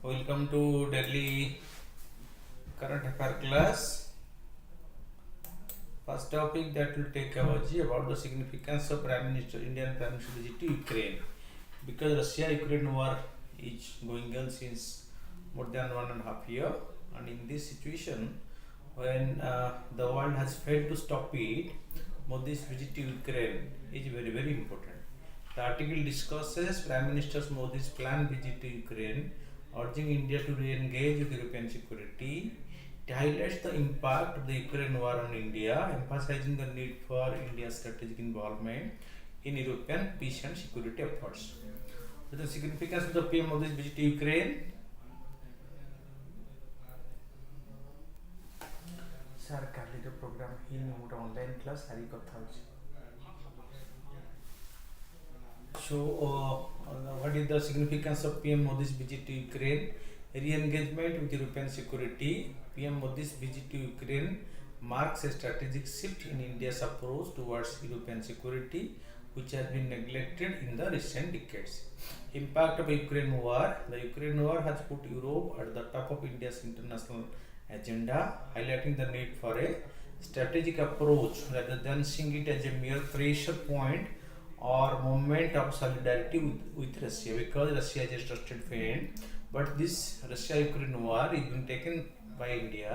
Welcome to Delhi current affair class. First topic that will take coverage about the significance of Indian Prime Minister visit to Ukraine. Because Russia-Ukraine war is going on since more than 1.5 years, and in this situation, when the world has failed to stop it, Modi's visit to Ukraine is very important. The article discusses Prime Minister Modi's planned visit to Ukraine, urging India to re-engage with European security. It highlights the impact of the Ukraine war on India, emphasizing the need for India's strategic involvement in European peace and security efforts. The significance of the PM Modi's visit to Ukraine. Sir, Kali the program হিন মোটা online class হারি কথা হচ্ছে. So, what is the significance of PM Modi's visit to Ukraine? Re-engagement with European security. PM Modi's visit to Ukraine marks a strategic shift in India's approach towards European security, which has been neglected in the recent decades. Impact of Ukraine war. The Ukraine war has put Europe at the top of India's international agenda, highlighting the need for a strategic approach rather than seeing it as a mere pressure point or moment of solidarity with Russia, because Russia is a trusted friend. But this Russia-Ukraine war is being taken by India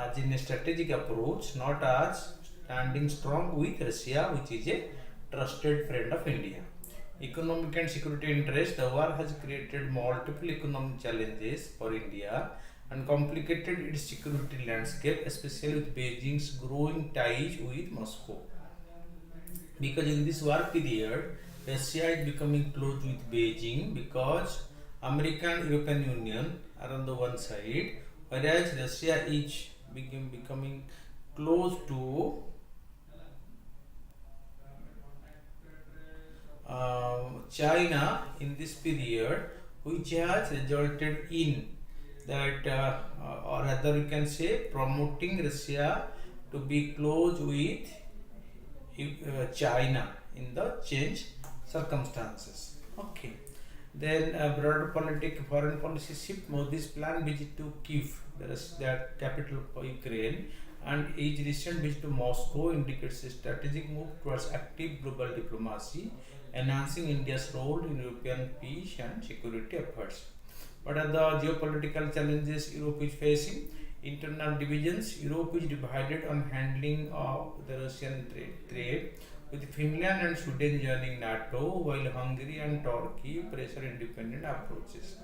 as in a strategic approach, not as standing strong with Russia, which is a trusted friend of India. Economic and security interest. The war has created multiple economic challenges for India and complicated its security landscape, especially with Beijing's growing ties with Moscow. Because in this war period, Russia is becoming close with Beijing because America and European Union are on the one side, whereas Russia is becoming close to China in this period, which has resulted in that, or rather you can say, promoting Russia to be close with China in the changed circumstances. Okay. Then broader foreign policy shift. Modi's planned visit to Kyiv, that capital of Ukraine, and his recent visit to Moscow indicates a strategic move towards active global diplomacy, enhancing India's role in European peace and security efforts. What are the geopolitical challenges Europe is facing? Internal divisions. Europe is divided on handling of the Russian threat, with Finland and Sweden joining NATO, while Hungary and Turkey pressure independent approaches.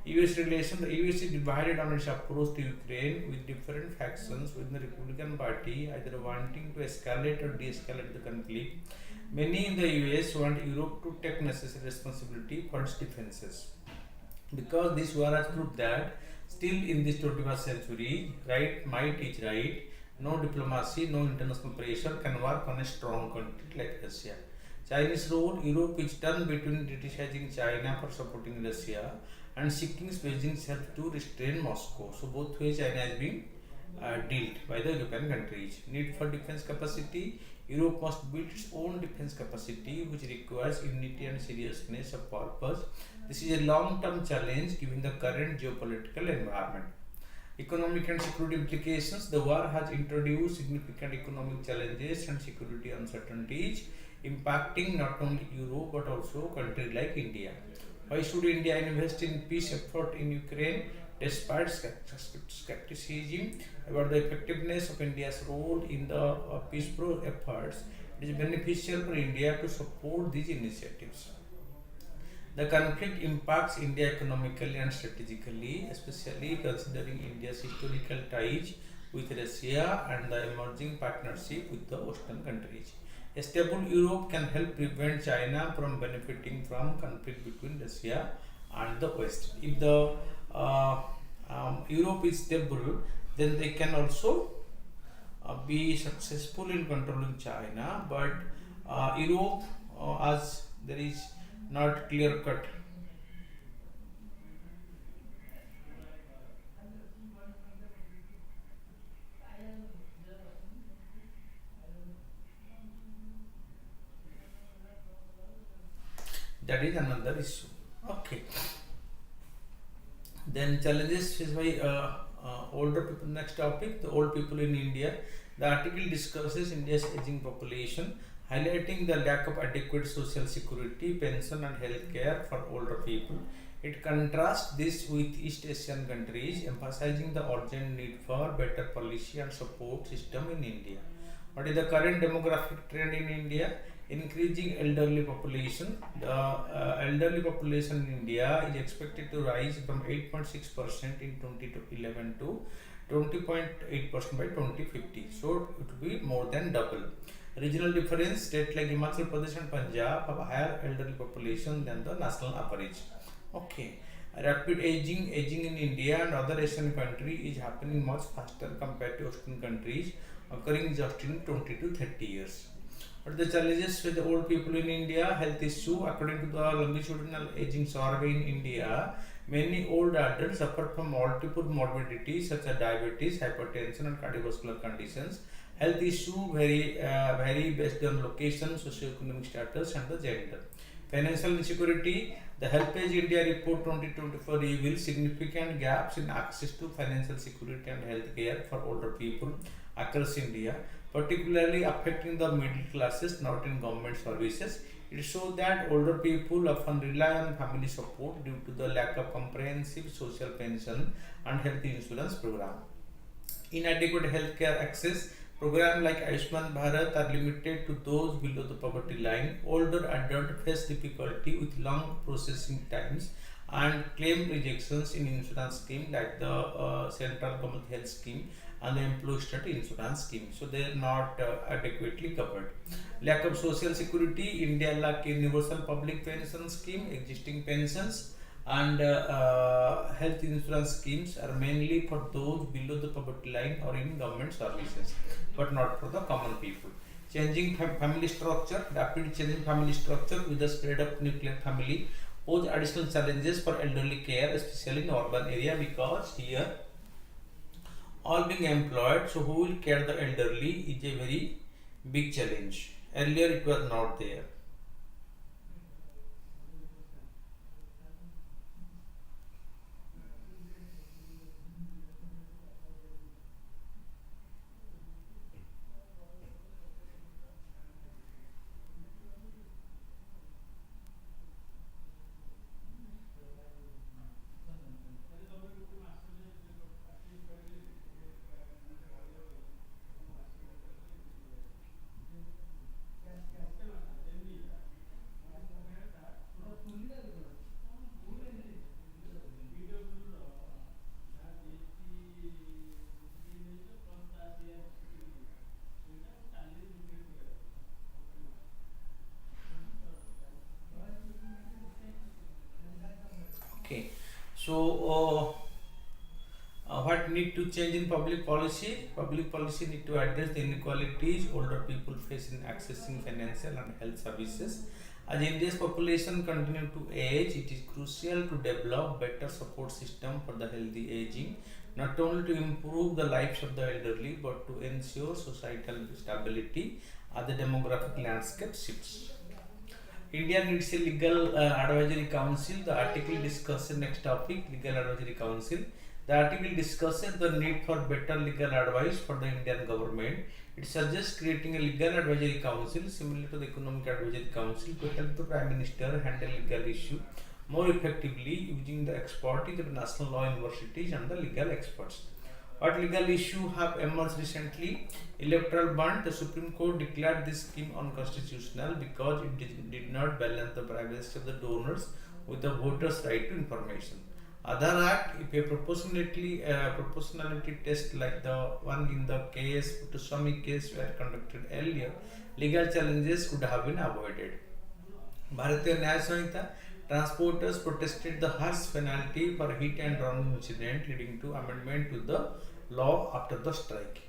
US relations. The US is divided on its approach to Ukraine, with different factions within the Republican Party either wanting to escalate or de-escalate the conflict. Many in the US want Europe to take necessary responsibility for its defenses. Because this war has proved that still in this 21st century, might is right. No diplomacy, no international pressure can work on a strong country like Russia. Chinese role. Europe is torn between criticizing China for supporting Russia and seeking Beijing's help to restrain Moscow. So both ways China has been dealt by the European countries. Need for defense capacity. Europe must build its own defense capacity, which requires unity and seriousness of purpose. This is a long-term challenge given the current geopolitical environment. Economic and security implications. The war has introduced significant economic challenges and security uncertainties, impacting not only Europe but also countries like India. Why should India invest in peace effort in Ukraine? Despite skepticism about the effectiveness of India's role in the peace efforts, it is beneficial for India to support these initiatives. The conflict impacts India economically and strategically, especially considering India's historical ties with Russia and the emerging partnership with the Western countries. A stable Europe can help prevent China from benefiting from conflict between Russia and the West. If the Europe is stable, then they can also be successful in controlling China. But Europe, as there is not clear cut. That is another issue. Okay. Then challenges faced by older people. Next topic, the old people in India. The article discusses India's aging population, highlighting the lack of adequate social security, pension and health care for older people. It contrasts this with East Asian countries, emphasizing the urgent need for better policy and support system in India. What is the current demographic trend in India? Increasing elderly population. The elderly population in India is expected to rise from 8.6% in 2011 to 20.8% by 2050. So it will be more than double. Regional difference: states like Himachal Pradesh and Punjab have a higher elderly population than the national average. Okay. Rapid aging in India and other Asian countries is happening much faster compared to Western countries, occurring just in 20 to 30 years. What are the challenges with the old people in India? Health issue. According to the longitudinal aging survey in India, many old adults suffer from multiple morbidities such as diabetes, hypertension, and cardiovascular conditions. Health issue vary based on location, socioeconomic status, and the gender. Financial insecurity. The HelpAge India Report 2024 reveals significant gaps in access to financial security and health care for older people across India, particularly affecting the middle classes not in government services. It shows that older people often rely on family support due to the lack of comprehensive social pension and health insurance program. Inadequate healthcare access. Programs like Ayushman Bharat are limited to those below the poverty line. Older adults face difficulty with long processing times and claim rejections in insurance scheme like the central government health scheme and the employee state insurance scheme. So they are not adequately covered. Lack of social security. India lack universal public pension scheme. Existing pensions and health insurance schemes are mainly for those below the poverty line or in government services, but not for the common people. Changing family structure. Rapid change in family structure with the spread of nuclear family pose additional challenges for elderly care, especially in urban area, because here all being employed, so who will care the elderly is a very big challenge. Earlier it was not there. Okay, so what need to change in public policy? Public policy need to address the inequalities older people face in accessing financial and health services. As India's population continue to age, it is crucial to develop better support system for the healthy aging, not only to improve the lives of the elderly but to ensure societal stability as the demographic landscape shifts. India needs a legal advisory council. The article discusses next topic, legal advisory council. The article discusses the need for better legal advice for the Indian government. It suggests creating a legal advisory council similar to the economic advisory council to help the Prime Minister handle legal issue more effectively using the expertise of national law universities and the legal experts. What legal issue have emerged recently? Electoral bond. The Supreme Court declared this scheme unconstitutional because it did not balance the privacy of the donors with the voters' right to information. Other Act, if a proportionality test like the one in the case to Swami case were conducted earlier, legal challenges would have been avoided. Bharatiya Nyaya Samhita. Transporters protested the harsh penalty for hit and run incident, leading to amendment to the law after the strike.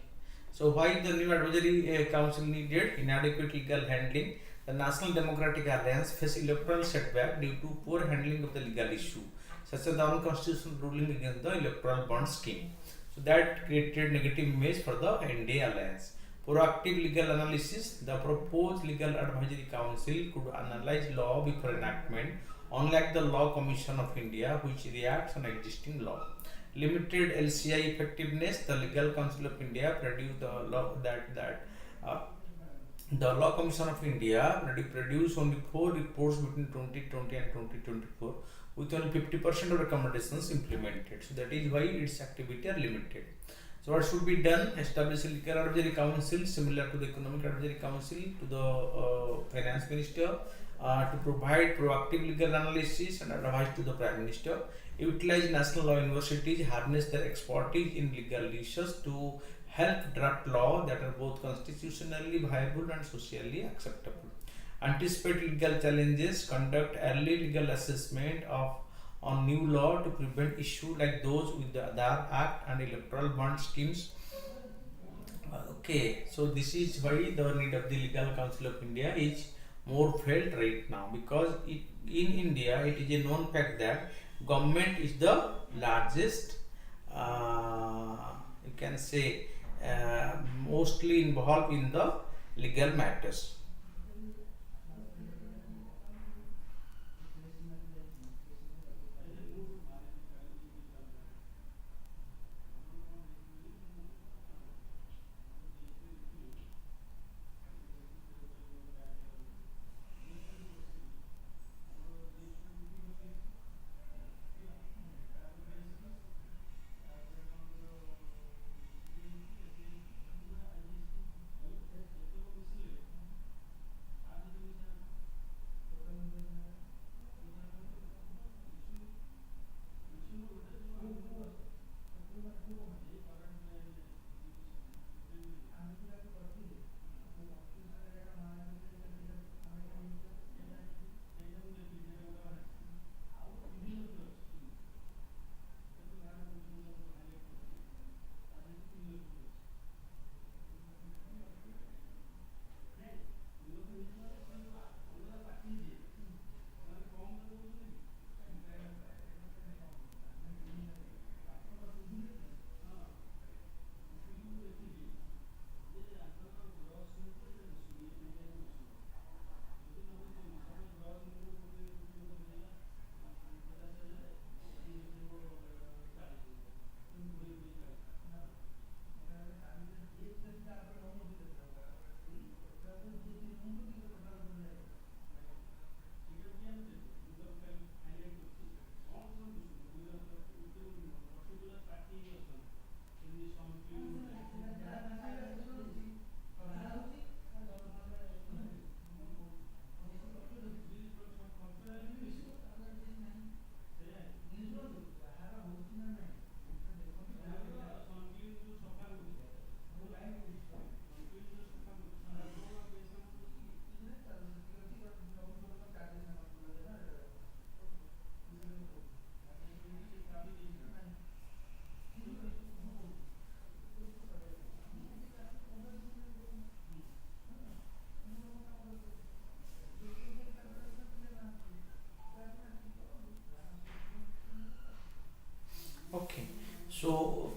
So why the new advisory council needed? Inadequate legal handling. The National Democratic Alliance faced electoral setback due to poor handling of the legal issue, such as the unconstitutional ruling against the electoral bond scheme. So that created negative image for the NDA alliance. Proactive legal analysis. The proposed legal advisory council could analyze law before enactment, unlike the Law Commission of India, which reacts on existing law. Limited LCI effectiveness. The Legal Council of India produced the law uh, the Law Commission of India produced only 4 reports between 2020 and 2024, with only 50% of recommendations implemented. So that is why its activity are limited. So what should be done? Establish a legal advisory council similar to the economic advisory council to the finance minister to provide proactive legal analysis and advice to the prime minister. Utilize national law universities, harness their expertise in legal research to help draft law that are both constitutionally viable and socially acceptable. Anticipate legal challenges, conduct early legal assessment of on new law to prevent issues like those with the Aadhaar Act and electoral bond schemes. Okay, so this is why the need of the Legal Council of India is more felt right now, because in India it is a known fact that government is the largest, you can say, mostly involved in the legal matters. Okay, so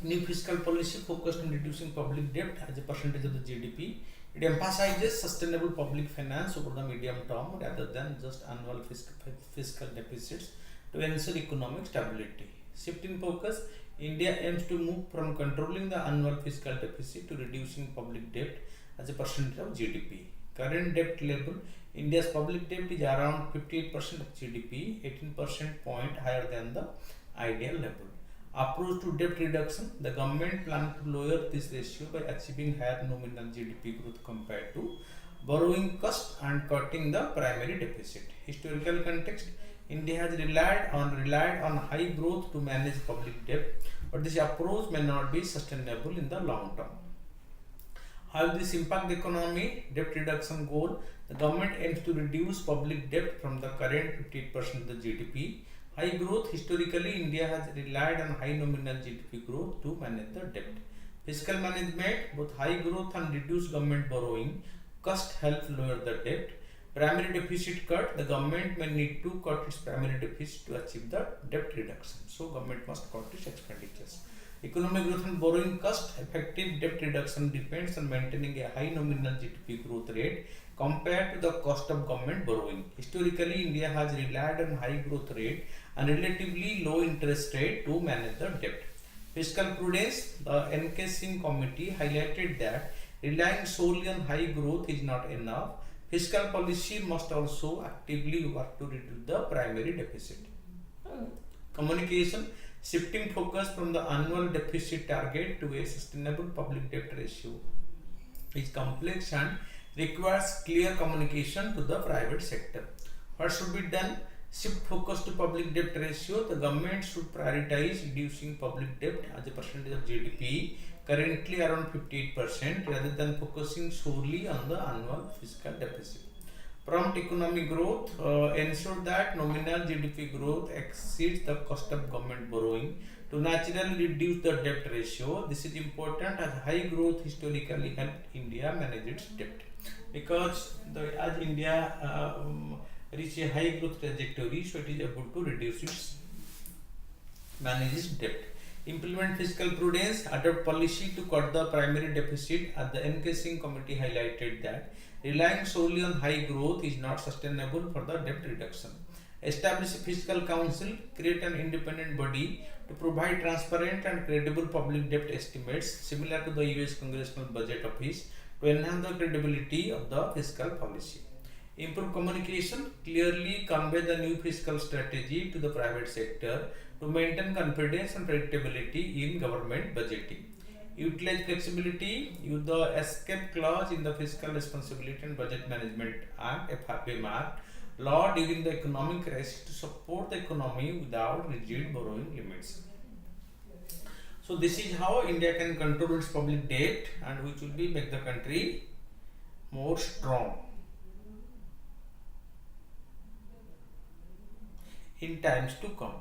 new fiscal policy focused on reducing public debt as a percentage of the GDP. It emphasizes sustainable public finance over the medium term rather than just annual fiscal deficits to ensure economic stability. Shift in focus, India aims to move from controlling the annual fiscal deficit to reducing public debt as a percentage of GDP. Current debt level, India's public debt is around 58% of GDP, 18% point higher than the ideal level. Approach to debt reduction, the government plans to lower this ratio by achieving higher nominal GDP growth compared to borrowing cost and cutting the primary deficit. Historical context, India has relied on high growth to manage public debt, but this approach may not be sustainable in the long term. How will this impact the economy? Debt reduction goal, the government aims to reduce public debt from the current 58% of the GDP. High growth, historically India has relied on high nominal GDP growth to manage the debt. Fiscal management, both high growth and reduced government borrowing cost help lower the debt. Primary deficit cut, the government may need to cut its primary deficit to achieve the debt reduction. So government must cut its expenditures. Economic growth and borrowing cost. Effective debt reduction depends on maintaining a high nominal GDP growth rate compared to the cost of government borrowing. Historically, India has relied on high growth rate and relatively low interest rate to manage the debt. Fiscal prudence. The NK Singh committee highlighted that relying solely on high growth is not enough. Fiscal policy must also actively work to reduce the primary deficit. Communication. Shifting focus from the annual deficit target to a sustainable public debt ratio is complex and requires clear communication to the private sector. What should be done? Shift focus to public debt ratio. The government should prioritize reducing public debt as a percentage of GDP, currently around 58%, rather than focusing solely on the annual fiscal deficit. Prompt economic growth. Ensure that nominal GDP growth exceeds the cost of government borrowing to naturally reduce the debt ratio. This is important as high growth historically helped India manage its debt, because as India reach a high growth trajectory, so it is able to reduce its manage its debt. Implement fiscal prudence. Adopt policy to cut the primary deficit. As the NK Singh committee highlighted that relying solely on high growth is not sustainable for the debt reduction. Establish a fiscal council. Create an independent body to provide transparent and credible public debt estimates similar to the US Congressional Budget Office to enhance the credibility of the fiscal policy. Improve communication. Clearly convey the new fiscal strategy to the private sector to maintain confidence and predictability in government budgeting. Utilize flexibility. Use the escape clause in the Fiscal Responsibility and Budget Management Act (FRBM) Act law during the economic crisis to support the economy without rigid borrowing limits. So this is how India can control its public debt, and which will be make the country more strong in times to come.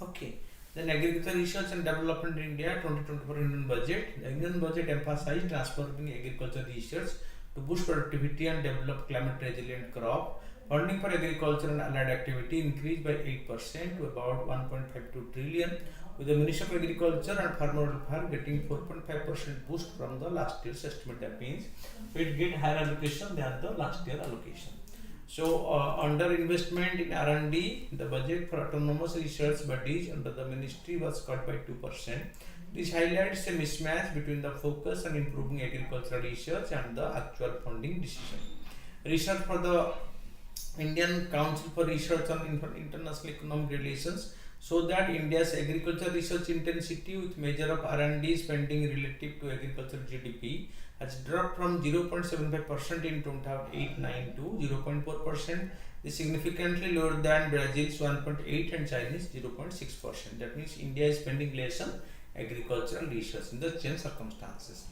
Okay. Then Agriculture Research and Development in India 2024 Indian Budget. The Indian Budget emphasized transforming agriculture research to boost productivity and develop climate resilient crop. Funding for agriculture and allied activity increased by 8% to about 1.52 trillion, with the Ministry of Agriculture and Farmer Welfare getting 4.5% boost from the last year's estimate. That means it get higher allocation than the last year allocation. So under investment in R&D, the budget for autonomous research bodies under the ministry was cut by 2%. This highlights a mismatch between the focus on improving agricultural research and the actual funding decision. Research for the Indian Council for Research on International Economic Relations so that India's agriculture research intensity with measure of R&D spending relative to agricultural GDP has dropped from 0.75% in 2008-9 to 0.4%. This is significantly lower than Brazil's 1.8 and Chinese 0.6%. That means India is spending less on agricultural research in the changed circumstances.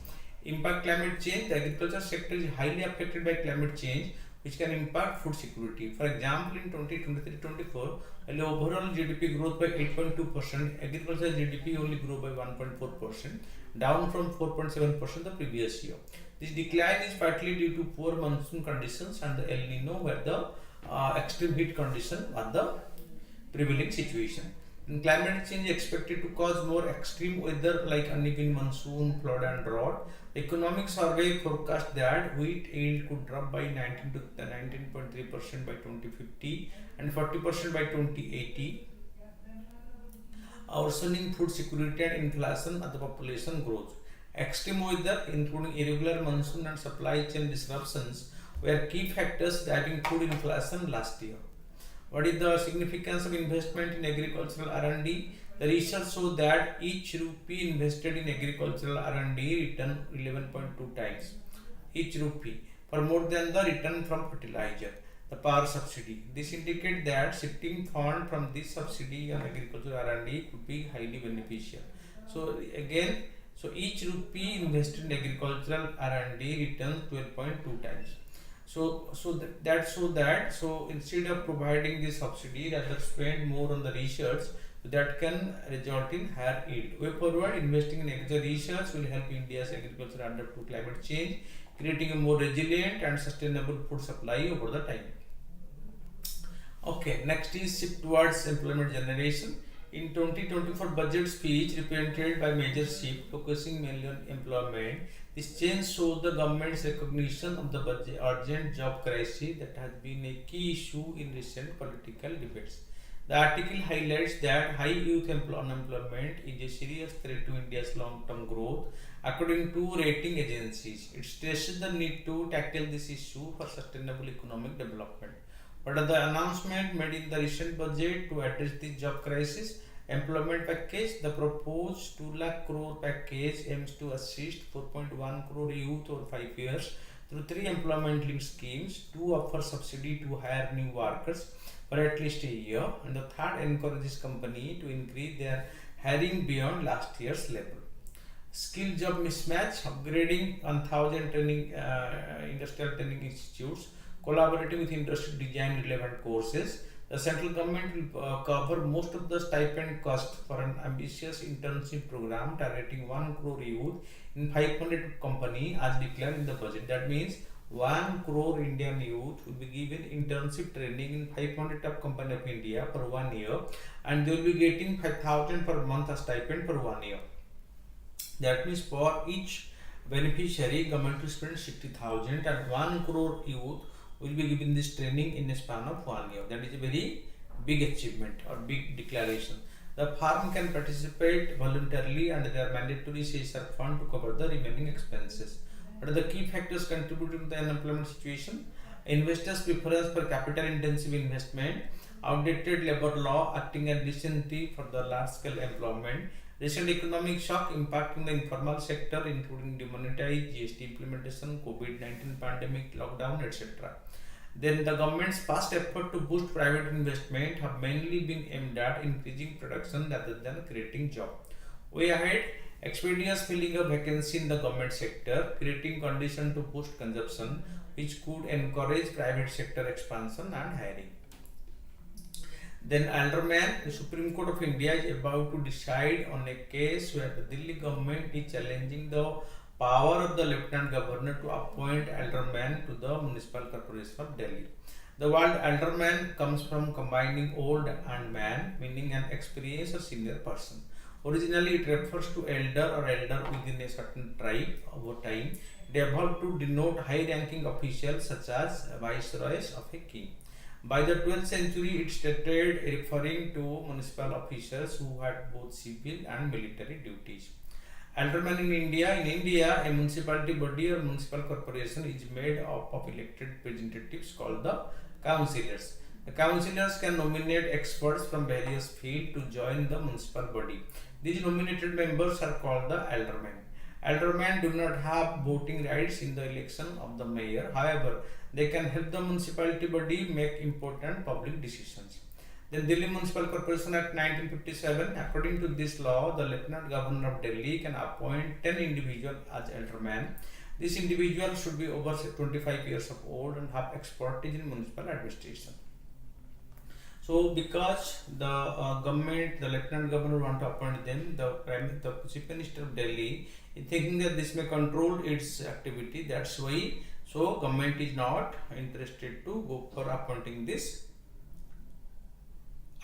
Impact climate change. The agriculture sector is highly affected by climate change, which can impact food security. For example, in 2023-24, overall GDP growth by 8.2%, agricultural GDP only grew by 1.4%, down from 4.7% the previous year. This decline is partly due to poor monsoon conditions and the El Nino, where the extreme heat condition are the prevailing situation. And climate change is expected to cause more extreme weather like uneven monsoon, flood and drought. The economic survey forecast that wheat yield could drop by 19 to 19.3% by 2050 and 40% by 2080. Worsening food security and inflation as the population grows. Extreme weather, including irregular monsoon and supply chain disruptions, were key factors driving food inflation last year. What is the significance of investment in agricultural R&D? The research shows that each rupee invested in agricultural R&D return 11.2 times. Each rupee for more than the return from fertilizer, the power subsidy. This indicates that shifting fund from this subsidy on agricultural R&D could be highly beneficial. So again, so each rupee invested in agricultural R&D returns 12.2 times. So instead of providing this subsidy, rather spend more on the research that can result in higher yield. Way forward, investing in agricultural research will help India's agriculture adapt to climate change, creating a more resilient and sustainable food supply over the time. Okay, next is shift towards employment generation. In 2024 budget speech represented by major shift focusing mainly on employment, this change shows the government's recognition of the budget urgent job crisis that has been a key issue in recent political debates. The article highlights that high youth unemployment is a serious threat to India's long-term growth, according to rating agencies. It stresses the need to tackle this issue for sustainable economic development. What are the announcement made in the recent budget to address this job crisis? Employment package. The proposed 2 lakh crore package aims to assist 4.1 crore youth over 5 years through 3 employment linked schemes. 2 offer subsidy to hire new workers for at least a year, and the third encourages company to increase their hiring beyond last year's level. Skill job mismatch. Upgrading 1,000 industrial training institutes, collaborating with industry design relevant courses. The central government will cover most of the stipend cost for an ambitious internship program targeting 1 crore youth in 500 company as declared in the budget. That means 1 crore Indian youth will be given internship training in 500 top company of India for 1 year, and they will be getting 5,000 per month as stipend for 1 year. That means for each beneficiary, government will spend 60,000 and 1 crore youth will be given this training in a span of 1 year. That is a very big achievement or big declaration. The firm can participate voluntarily and there are mandatory CSR fund to cover the remaining expenses. What are the key factors contributing to the unemployment situation? Investors' preference for capital intensive investment, outdated labor law acting as disincentive for the large scale employment, recent economic shock impacting the informal sector including demonetized GST implementation, COVID-19 pandemic, lockdown, etc. Then the government's past effort to boost private investment have mainly been aimed at increasing production rather than creating jobs. Way ahead, expeditious filling a vacancy in the government sector, creating conditions to boost consumption, which could encourage private sector expansion and hiring. Then alderman, the Supreme Court of India is about to decide on a case where the Delhi government is challenging the power of the Lieutenant Governor to appoint alderman to the Municipal Corporation of Delhi. The word alderman comes from combining old and man, meaning an experienced or senior person. Originally, it refers to elder or elder within a certain tribe. Over time, it evolved to denote high-ranking officials such as viceroys of a king. By the 12th century, it started referring to municipal officers who had both civil and military duties. Alderman in India. In India, a municipality body or municipal corporation is made up of elected representatives called the councillors. The councillors can nominate experts from various fields to join the municipal body. These nominated members are called the aldermen. Aldermen do not have voting rights in the election of the mayor. However, they can help the municipality body make important public decisions. Then Delhi Municipal Corporation Act 1957. According to this law, the Lieutenant Governor of Delhi can appoint 10 individuals as aldermen. This individual should be over 25 years of old and have expertise in municipal administration. So, because the government, the Lieutenant Governor want to appoint them, the Chief Minister of Delhi is thinking that this may control its activity. That's why, so government is not interested to go for appointing this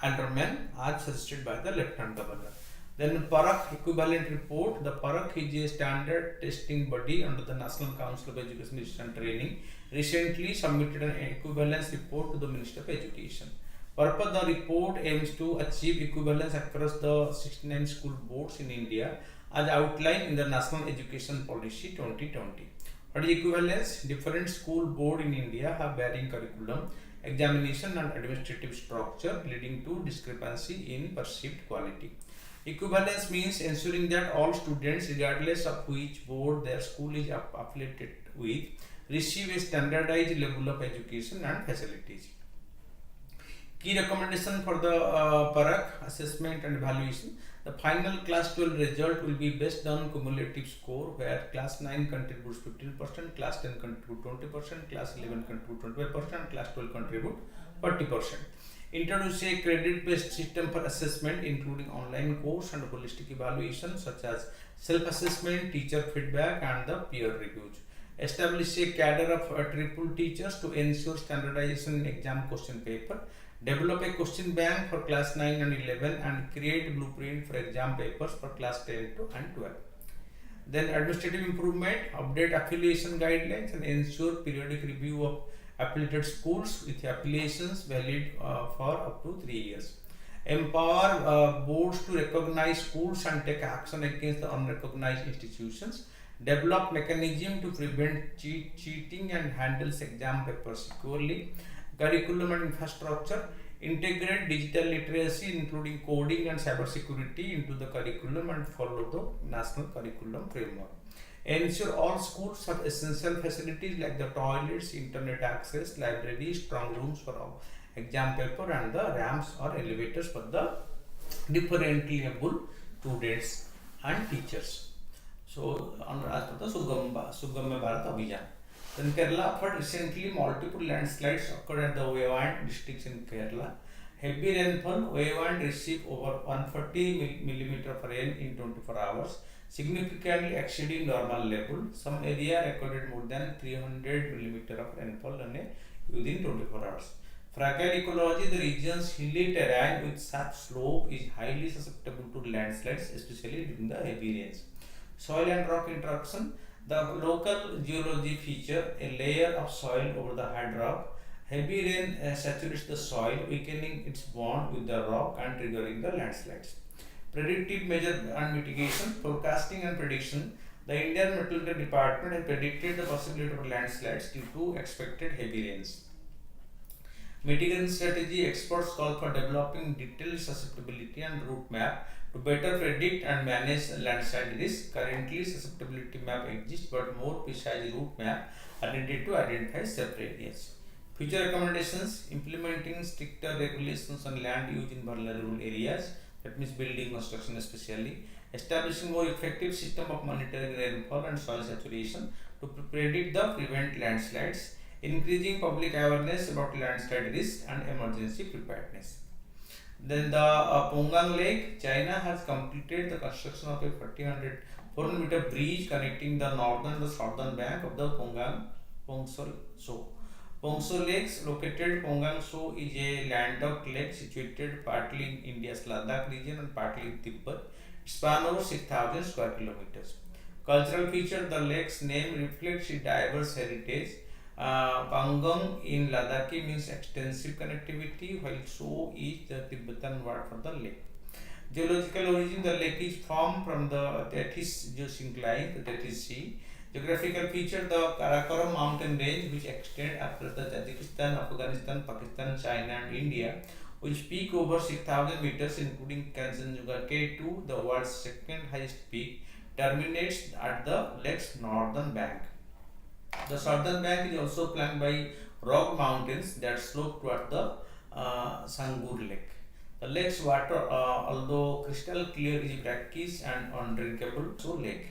alderman as suggested by the Lieutenant Governor. Then Parakh equivalent report. The Parakh is a standard testing body under the National Council of Education Research and Training. Recently submitted an equivalence report to the Minister of Education. Purpose: the report aims to achieve equivalence across the 69 school boards in India as outlined in the National Education Policy 2020. What is equivalence? Different school boards in India have varying curriculum, examination and administrative structure leading to discrepancy in perceived quality. Equivalence means ensuring that all students, regardless of which board their school is affiliated with, receive a standardized level of education and facilities. Key recommendation for the Parak assessment and evaluation. The final class 12 result will be based on cumulative score, where class 9 contributes 15%, class 10 contribute 20%, class 11 contribute 25%, class 12 contribute 40%. Introduce a credit-based system for assessment, including online course and holistic evaluation such as self-assessment, teacher feedback, and the peer reviews. Establish a cadre of triple teachers to ensure standardization in exam question paper. Develop a question bank for class 9 and 11 and create blueprint for exam papers for class 10 and 12. Then administrative improvement, update affiliation guidelines and ensure periodic review of affiliated schools with affiliations valid for up to 3 years. Empower boards to recognize schools and take action against the unrecognized institutions. Develop mechanism to prevent cheating and handles exam papers securely. Curriculum and infrastructure, integrate digital literacy including coding and cybersecurity into the curriculum and follow the national curriculum framework. Ensure all schools have essential facilities like the toilets, internet access, libraries, strong rooms for all exam paper, and the ramps or elevators for the differently able students and teachers. So, as per the Sugamya Bharat Abhiyan. Then Kerala had recently multiple landslides occurred at the Wayanad districts in Kerala. Heavy rainfall, Wayanad received over 140 millimeter of rain in 24 hours, significantly exceeding normal level. Some area recorded more than 300 millimeter of rainfall within 24 hours. Fragile ecology, the region's hilly terrain with sharp slope is highly susceptible to landslides, especially during the heavy rains. Soil and rock interaction. The local geology feature a layer of soil over the hard rock. Heavy rain saturates the soil, weakening its bond with the rock and triggering the landslides. Predictive measure and mitigation, forecasting and prediction. The Indian Meteorological Department has predicted the possibility of landslides due to expected heavy rains. Mitigation strategy, experts call for developing detailed susceptibility and route map to better predict and manage landslide risk. Currently, susceptibility map exists, but more precise route map are needed to identify separate areas. Future recommendations, implementing stricter regulations on land use in vulnerable areas, that means building construction especially, establishing more effective system of monitoring rainfall and soil saturation to predict the prevent landslides, increasing public awareness about landslide risk and emergency preparedness. Then the Pongang Lake, China has completed the construction of a 400 meter bridge connecting the northern and the southern bank of the Pongso So. Pongso Lakes, located Pongang So, is a landlocked lake situated partly in India's Ladakh region and partly in Tibet. It spans over 6,000 square kilometers. Cultural feature, the lake's name reflects its diverse heritage. Pangong in Ladakhi means extensive connectivity, while So is the Tibetan word for the lake. Geological origin, the lake is formed from the Tethys geosyncline, the Tethys Sea. Geographical feature, the Karakoram mountain range, which extend across the Tajikistan, Afghanistan, Pakistan, China and India, which peak over 6,000 meters, including Kanchenjunga K2, the world's second highest peak, terminates at the lake's northern bank. The southern bank is also flanked by rock mountains that slope toward the Sangur Lake. The lake's water, although crystal clear, is brackish and undrinkable, so lake.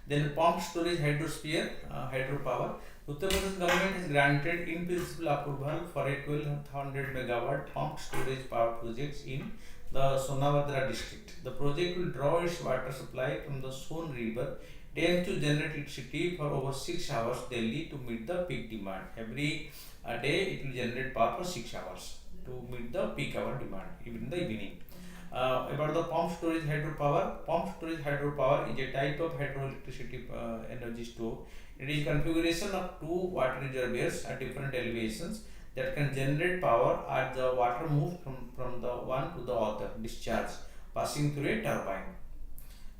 Then pumped storage hydrosphere, hydropower. Uttar Pradesh government has granted in principle approval for a 1200 megawatt pumped storage power project in the Sonabhadra district. The project will draw its water supply from the Son river. It aims to generate electricity for over 6 hours daily to meet the peak demand. Every day it will generate power for 6 hours to meet the peak hour demand, even in the evening. About the pumped storage hydropower is a type of hydroelectricity energy store. It is configuration of two water reservoirs at different elevations that can generate power as the water moves from the one to the other discharge, passing through a turbine.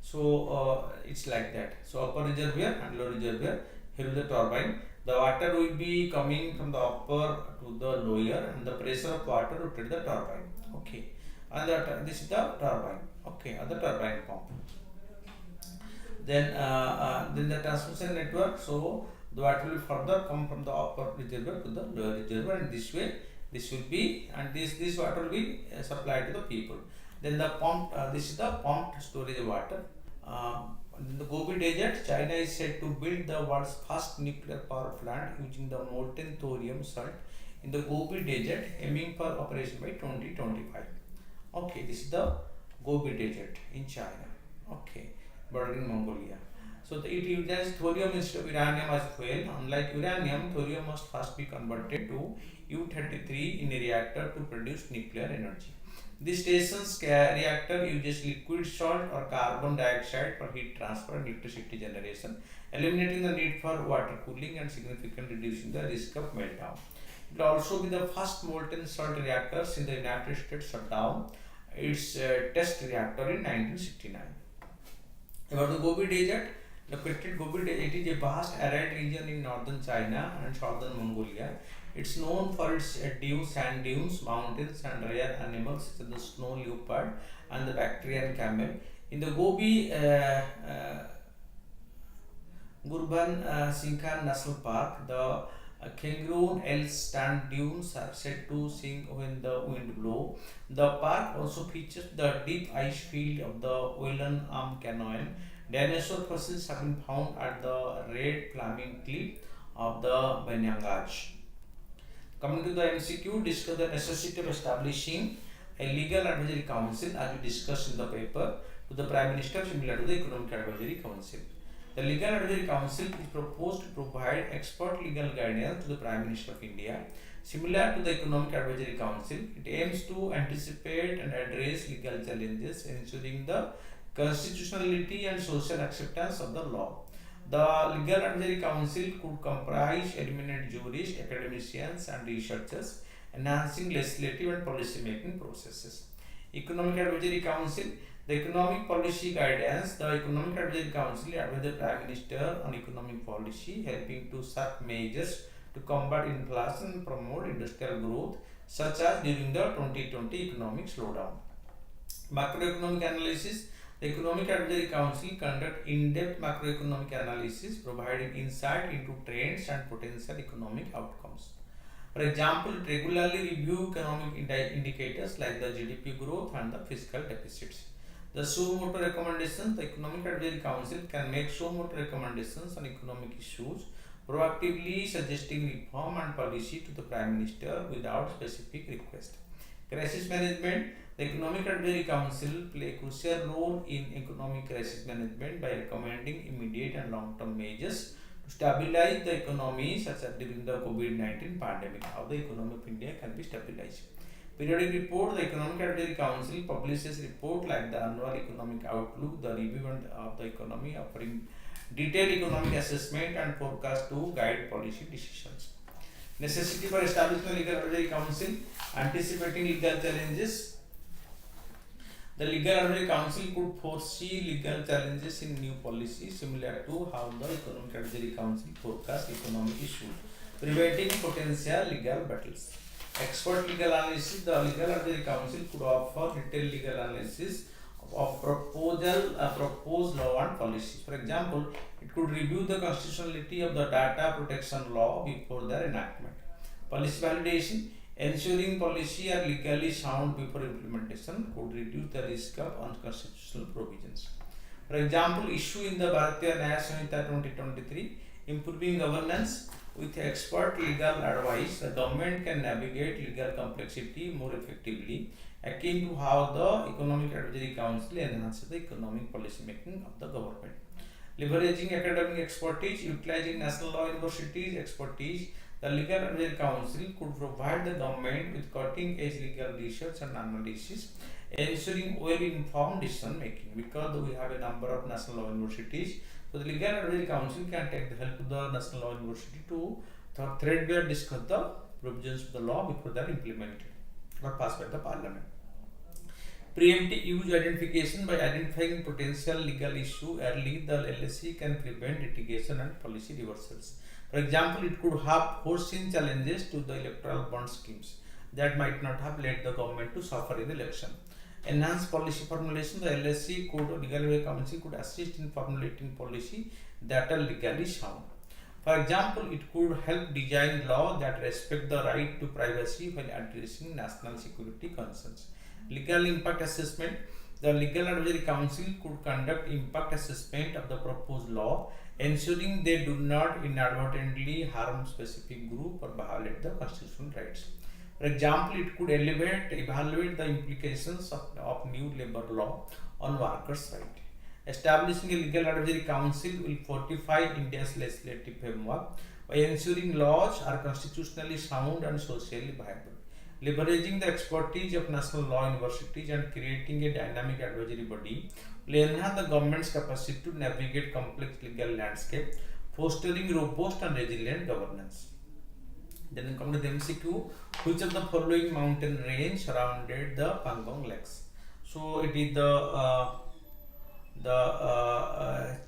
So it's like that. So upper reservoir and lower reservoir, here is the turbine. The water will be coming from the upper to the lower and the pressure of water rotate the turbine. Okay. and this is the turbine. Okay, other turbine pump. Then the transmission network. So the water will further come from the upper reservoir to the lower reservoir, and this way this will be, and this water will be supplied to the people. Then the pump. This is the pumped storage water. In the Gobi Desert, China is said to build the world's first nuclear power plant using the molten thorium salt in the Gobi Desert, aiming for operation by 2025. Okay, this is the Gobi Desert in China. Okay, bordering Mongolia. So it utilizes thorium instead of uranium as fuel. Unlike uranium, thorium must first be converted to U-33 in a reactor to produce nuclear energy. This station's reactor uses liquid salt or carbon dioxide for heat transfer and electricity generation, eliminating the need for water cooling and significantly reducing the risk of meltdown. It will also be the first molten salt reactors in the United States shut down its test reactor in 1969. About the Gobi Desert, located Gobi Desert, it is a vast arid region in northern China and southern Mongolia. It's known for its sand dunes, mountains, and rare animals such as the snow leopard and the Bactrian camel. In the Gobi Gurban Singhan National Park, the kangaroo elk sand dunes are said to sing when the wind blows. The park also features the deep ice field of the Whelan Arm Canyon. Dinosaur fossils have been found at the red climbing cliff of the VANIKIAS. Coming to the MCQ, discuss the necessity of establishing a legal advisory council as we discussed in the paper to the Prime Minister, similar to the Economic Advisory Council. The Legal Advisory Council is proposed to provide expert legal guidance to the Prime Minister of India. Similar to the Economic Advisory Council, it aims to anticipate and address legal challenges, ensuring the constitutionality and social acceptance of the law. The Legal Advisory Council could comprise eminent jurists, academicians, and researchers, enhancing legislative and policy making processes. Economic Advisory Council. The economic policy guidance. The Economic Advisory Council advises the Prime Minister on economic policy, helping to set measures to combat inflation and promote industrial growth, such as during the 2020 economic slowdown. Macroeconomic analysis. The Economic Advisory Council conducts in-depth macroeconomic analysis, providing insight into trends and potential economic outcomes. For example, it regularly reviews economic indicators like the GDP growth and the fiscal deficits. The show motor recommendations. The Economic Advisory Council can make show motor recommendations on economic issues, proactively suggesting reform and policy to the Prime Minister without specific request. Crisis management. The Economic Advisory Council play a crucial role in economic crisis management by recommending immediate and long-term measures to stabilize the economy, such as during the COVID-19 pandemic, how the economy of India can be stabilized. Periodic report. The Economic Advisory Council publishes report like the annual economic outlook, the review of the economy, offering detailed economic assessment and forecast to guide policy decisions. Necessity for establishing the Legal Advisory Council. Anticipating legal challenges. The Legal Advisory Council could foresee legal challenges in new policy, similar to how the Economic Advisory Council forecasts economic issues, preventing potential legal battles. Expert legal analysis. The Legal Advisory Council could offer detailed legal analysis of proposed law and policies. For example, it could review the constitutionality of the data protection law before their enactment. Policy validation. Ensuring policy are legally sound before implementation could reduce the risk of unconstitutional provisions. For example, issue in the VANIK-IAS 2023, improving governance. With expert legal advice, the government can navigate legal complexity more effectively, akin to how the Economic Advisory Council enhances the economic policy making of the government. Leveraging academic expertise. Utilizing national law universities' expertise, the Legal Advisory Council could provide the government with cutting-edge legal research and analysis, ensuring well-informed decision making. Because we have a number of national law universities, so the Legal Advisory Council can take the help of the national law university to threadbare discuss the provisions of the law before they are implemented or passed by the Parliament. Preemptive use identification. By identifying potential legal issue early, the LSC can prevent litigation and policy reversals. For example, it could have foreseen challenges to the electoral bond schemes that might not have led the government to suffer in the election. Enhanced policy formulation, the LSC could, Legal Advisory Council could assist in formulating policy that are legally sound. For example, it could help design law that respect the right to privacy while addressing national security concerns. Legal impact assessment. The Legal Advisory Council could conduct impact assessment of the proposed law, ensuring they do not inadvertently harm specific group or violate the constitutional rights. For example, it could evaluate the implications of new labor law on workers' rights. Establishing a legal advisory council will fortify India's legislative framework by ensuring laws are constitutionally sound and socially viable. Leveraging the expertise of national law universities and creating a dynamic advisory body will enhance the government's capacity to navigate complex legal landscape, fostering robust and resilient governance. Then come to the MCQ. Which of the following mountain range surrounded the Pangong Lakes? So it is the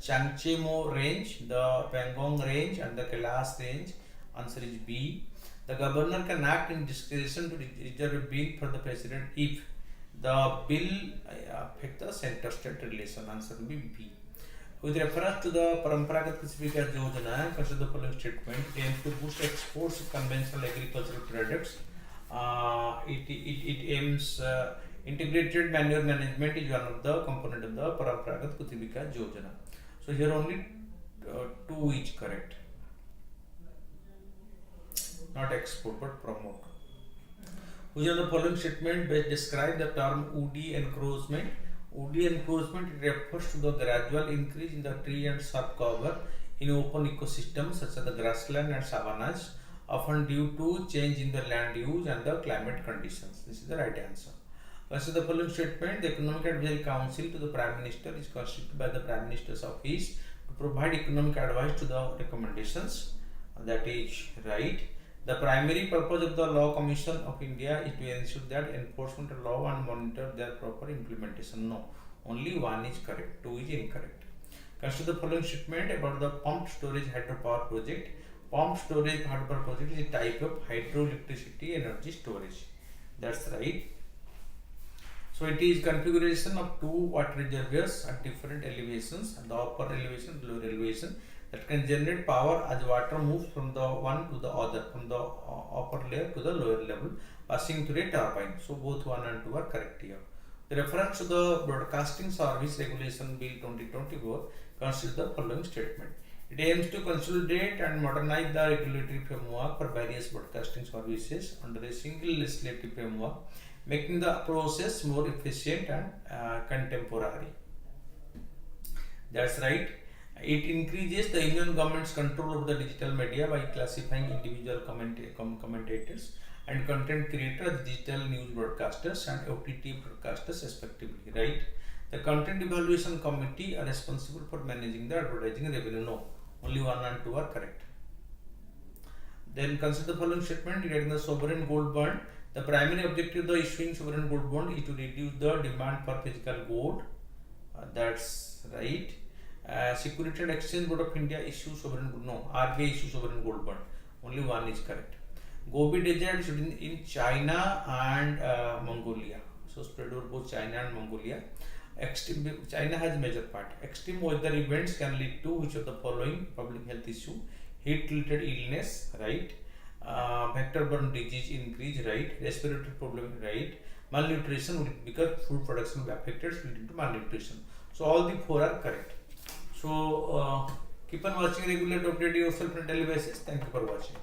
Changchemo range, the Pangong range, and the Kailas range. Answer is B. The governor can act in discretion to reserve a bill for the president if the bill affect the center-state relation. Answer will be B. With reference to the Paramparagat Krishi Vikas Yojana, consider the following statement. It aims to boost exports of conventional agricultural products. It aims integrated manure management is one of the component of the Paramparagat Krishi Vikas Yojana. So here only 2 is correct. Not export but promote. Which of the following statement best describe the term woody encroachment? Woody encroachment refers to the gradual increase in the tree and shrub cover in open ecosystems such as the grassland and savannas, often due to change in the land use and the climate conditions. This is the right answer. Consider the following statement. The Economic Advisory Council to the Prime Minister is constituted by the Prime Minister's office to provide economic advice to the recommendations. That is right. The primary purpose of the Law Commission of India is to ensure that enforcement of law and monitor their proper implementation. No, only 1 is correct, 2 is incorrect. Consider the following statement about the pumped storage hydropower project. Pumped storage hydropower project is a type of hydroelectricity energy storage. That's right. So it is configuration of 2 water reservoirs at different elevations, the upper elevation and lower elevation, that can generate power as water moves from the one to the other, from the upper layer to the lower level, passing through a turbine. So both 1 and 2 are correct here. The reference to the Broadcasting Service Regulation Bill 2024 considers the following statement. It aims to consolidate and modernize the regulatory framework for various broadcasting services under a single legislative framework, making the process more efficient and contemporary. That's right. It increases the Indian government's control over the digital media by classifying individual commentators and content creators as digital news broadcasters and OTT broadcasters respectively, right? The Content Evaluation Committee are responsible for managing the advertising revenue. No, only 1 and 2 are correct. Then consider the following statement regarding the sovereign gold bond. The primary objective of the issuing sovereign gold bond is to reduce the demand for physical gold. That's right. Security and Exchange Board of India issues sovereign gold. No, RBI issues sovereign gold bond. Only 1 is correct. Gobi Desert is in China and Mongolia. So spread over both China and Mongolia. China has major part. Extreme weather events can lead to which of the following public health issue? Heat-related illness, right? Vector-borne disease increase, right? Respiratory problem, right? Malnutrition, because food production will be affected, leading to malnutrition. So all the 4 are correct. So keep on watching regular, update yourself on a daily basis. Thank you for watching.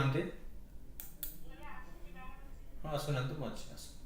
ଆସୁନାହାନ୍ତି। ହଁ ଆସୁନାହାନ୍ତି, ମୁଁ ଅଛି ଆସ।